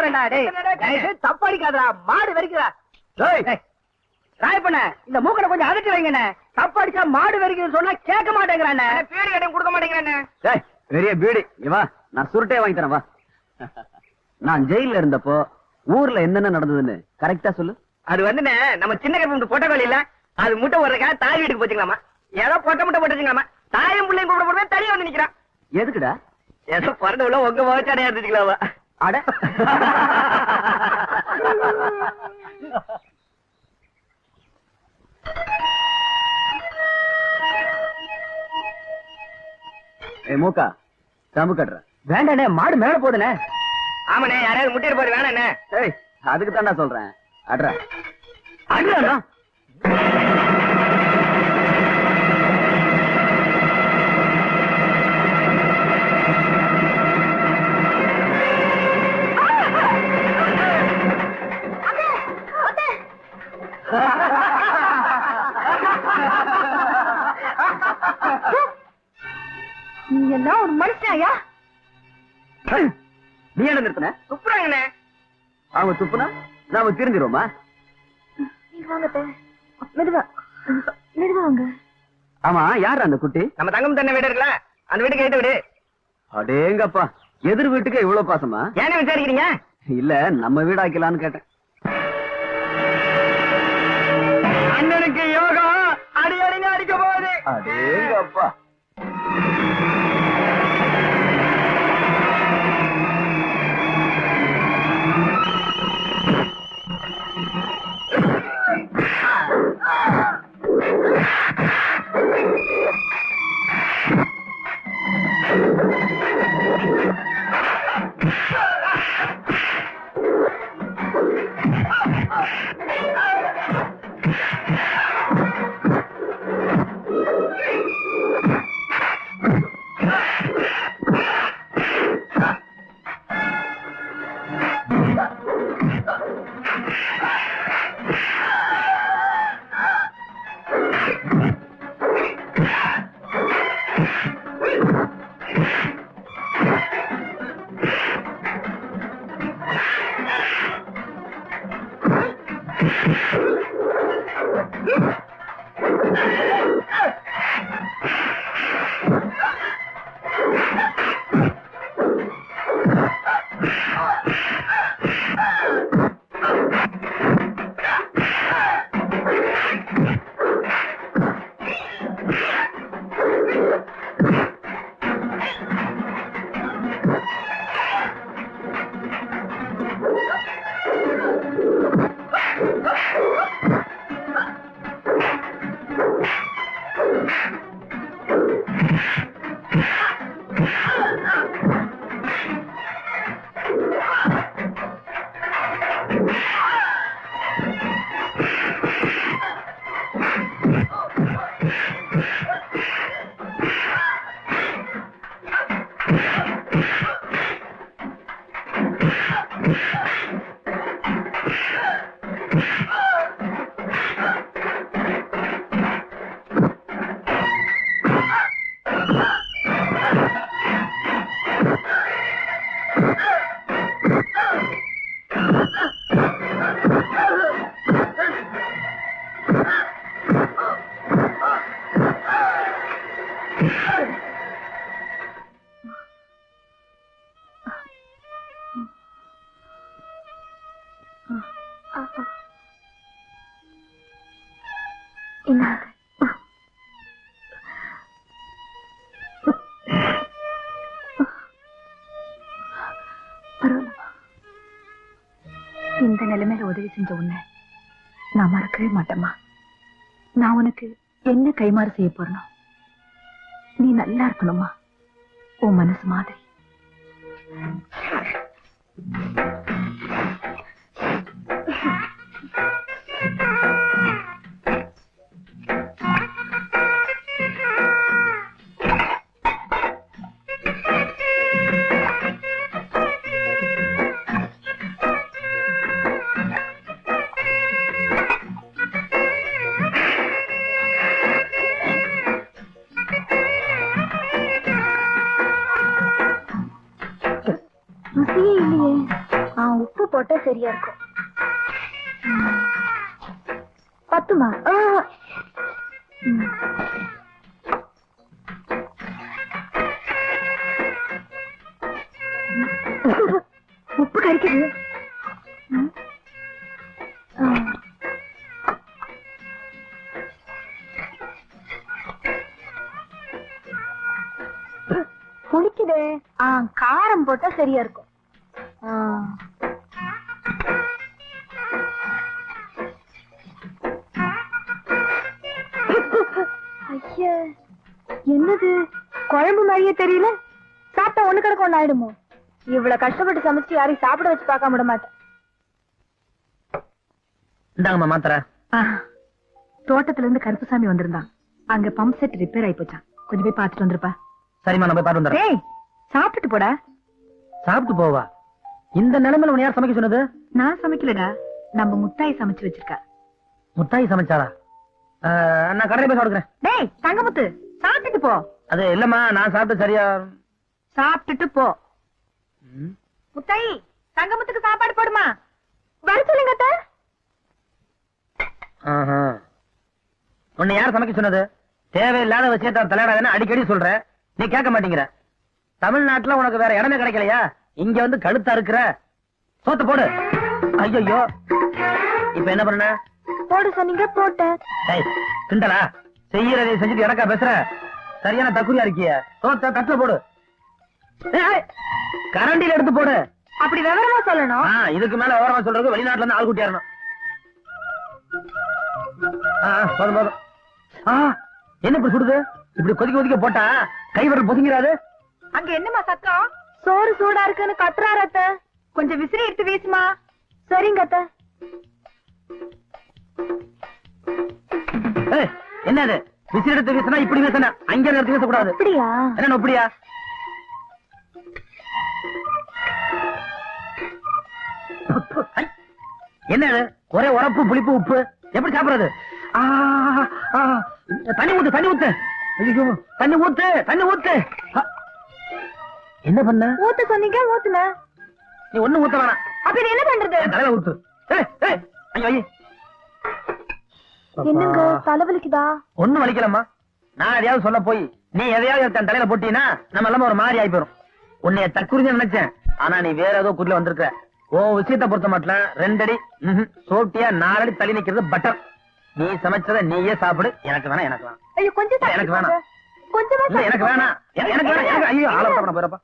வேண்டாம் தப்பாடிக்காதா மாடு வரைக்கிறா ராயப்பண்ண இந்த மூக்கனை கொஞ்சம் அதட்டி வைங்கண்ணே தப்பாடிச்சா மாடு வரைக்கும் சொன்னா கேட்க மாட்டேங்கிறானே பீடி கடையும் கொடுக்க மாட்டேங்கிறானே பெரிய பீடி வா நான் சுருட்டே வாங்கி தரேன் வா நான் ஜெயில இருந்தப்போ ஊர்ல என்னென்ன நடந்ததுன்னு கரெக்டா சொல்லு அது வந்துண்ணே நம்ம சின்ன கை பொட்ட வேலை இல்ல அது முட்டை போடுறக்கா தாய் வீட்டுக்கு போச்சுங்களாமா ஏதோ முட்டை போட்டுச்சுங்களாமா தாயும் பிள்ளையும் கூட போடுறது தனியா வந்து நிக்கிறான் எதுக்குடா ஏதோ பிறந்த உள்ள உங்க முகச்சாடையா இருந்துச்சுக்கலாமா அட மூக்கா கம்பு கட்டுற வேண்டாண்ணே மாடு மேல போதுண்ணே ஆமாண்ணே யாராவது முட்டிட்டு போது வேணாண்ணே அதுக்கு தான் நான் சொல்றேன் அட்ரா அண்ணா நீ எல்லாம் ஒரு மனுஷனாயா? நீ என்ன நிறுத்தின? துப்புறாங்கண்ணே. அவங்க துப்புனா நாம திருந்திருவோமா? மெதுவா மெதுவாங்க. ஆமா யார் அந்த குட்டி? நம்ம தங்கம் தன்னை வீடு இருக்குல்ல அந்த வீட்டுக்கு கேட்டு விடு. அடேங்கப்பா எதிர் வீட்டுக்கு இவ்வளவு பாசமா? ஏன்னு விசாரிக்கிறீங்க? இல்ல நம்ம வீடு ஆக்கலான்னு கேட்டேன். அண்ணனுக்கு யோகா அடி அடிங்க அடிக்க போகுது. அடேங்கப்பா இந்த நிலைமையில உதவி செஞ்ச உன்னை நான் மறக்கவே மாட்டேம்மா. நான் உனக்கு என்ன கைமாறு செய்ய போறனோ நீ நல்லா இருக்கணுமா, உன் மனசு மாதிரி. ருசியே இல்லையே. உப்பு போட்டா சரியா இருக்கும். பத்துமா? உப்பு கறிக்குது. புளிக்குதே. காரம் போட்டா சரியா இருக்கும். ஐயா, என்னது குழம்பு மாதிரியே தெரியல. சாப்பிட்டா ஒண்ணு கிடக்க ஒண்ணு ஆயிடுமோ? இவ்வளவு கஷ்டப்பட்டு சமைச்சு யாரையும் சாப்பிட வச்சு பார்க்க விட மாட்டேன். இந்தாங்கம்மா மாத்திரை. தோட்டத்துல இருந்து கருப்புசாமி வந்திருந்தான். அங்க பம்ப் செட் ரிப்பேர் ஆயி போச்சான். கொஞ்சம் போய் பாத்துட்டு வந்துருப்பா. சரிம்மா, நான் போய் பாத்து வந்துடுறேன். டேய், சாப்பிட்டுட்டு போடா. சாப்பிட்டு போவா? இந்த நிலைமையில உன்னை யார் சமைக்க சொன்னது? நான் சமைக்கலடா, நம்ம முத்தாய் சமைச்சு வச்சிருக்கா. முத்தாய் சமைச்சாரா? நான் கடையில் போய் சாப்பிடுறேன். டேய் தங்கமுத்து, சாப்பிட்டுட்டு போ. அது இல்லம்மா, நான் சாப்பிட்டு சரியா. சாப்பிட்டுட்டு போ. முத்தாயி, தங்கமுத்துக்கு சாப்பாடு போடுமா? வர சொல்லுங்க அத்தை. உன்னை யார் சமைக்க சொன்னது? தேவையில்லாத விஷயத்த தலையிடாதுன்னு அடிக்கடி சொல்ற, நீ கேட்க மாட்டேங்கிற. தமிழ்நாட்டுல உனக்கு வேற இடமே கிடைக்கலையா? இங்க வந்து கழுத்தா இருக்கிற. சோத்த போடு. ஐயோ, இப்ப என்ன பண்ண? போடு சொன்னீங்க, போட்டேன். திண்டலா? செய்யறதை செஞ்சுட்டு எனக்கா பேசுற? சரியான தக்குரியா இருக்கிய. சோத்த தட்டுல போடு. கரண்டில எடுத்து போடு. அப்படி விவரமா சொல்லணும். இதுக்கு மேல விவரமா சொல்றது வெளிநாட்டுல இருந்து ஆள் கூட்டியாரணும். போதும் போதும். என்ன இப்படி சுடுது? இப்படி கொதிக்க கொதிக்க போட்டா கை விரல் பொதுங்கிறாது. அங்க என்னமா சத்தம்? சோறு சூடா இருக்குன்னு கத்துறாரு அத்தை. கொஞ்சம் விசிறி எடுத்து வீசுமா. சரிங்க அத்தை. என்னது விசிறி எடுத்து வீசினா இப்படி வீசினா அங்க எடுத்து வீசக்கூடாது. அப்படியா? என்ன அப்படியா? என்னது ஒரே உரப்பு புளிப்பு உப்பு? எப்படி சாப்பிடுறது? தண்ணி ஊத்து, தண்ணி ஊத்து. ஐயோ, தண்ணி ஊத்து, தண்ணி ஊத்து. என்ன பண்ண? ஊத்து சொன்னீங்க, ஊத்துன. நீ ஒண்ணு ஊத்த வேணாம். அப்படி என்ன பண்றது? தலையில ஊத்து. ஐயோ, என்னங்க தலைவலிக்குதா? ஒண்ணும் வலிக்கலம்மா. நான் எதையாவது சொல்ல போய் நீ எதையாவது தன் தலையில போட்டீங்கன்னா நம்ம எல்லாம் ஒரு மாதிரி ஆகி போயிரும். உன்னைய தற்குறிஞ்சு நினைச்சேன், ஆனா நீ வேற ஏதோ குறில வந்திருக்க. ஓ விஷயத்தை பொறுத்த மட்டும் 2 அடி சோட்டியா 4 அடி தள்ளி நிக்கிறது பெட்டர். நீ சமைச்சத நீயே சாப்பிடு. எனக்கு வேணாம், எனக்கு வேணாம். ஐயோ, கொஞ்சம் எனக்கு வேணாம். கொஞ்சமா எனக்கு வேணாம், எனக்கு வேணாம். ஐயோ, ஆள போறப்பா.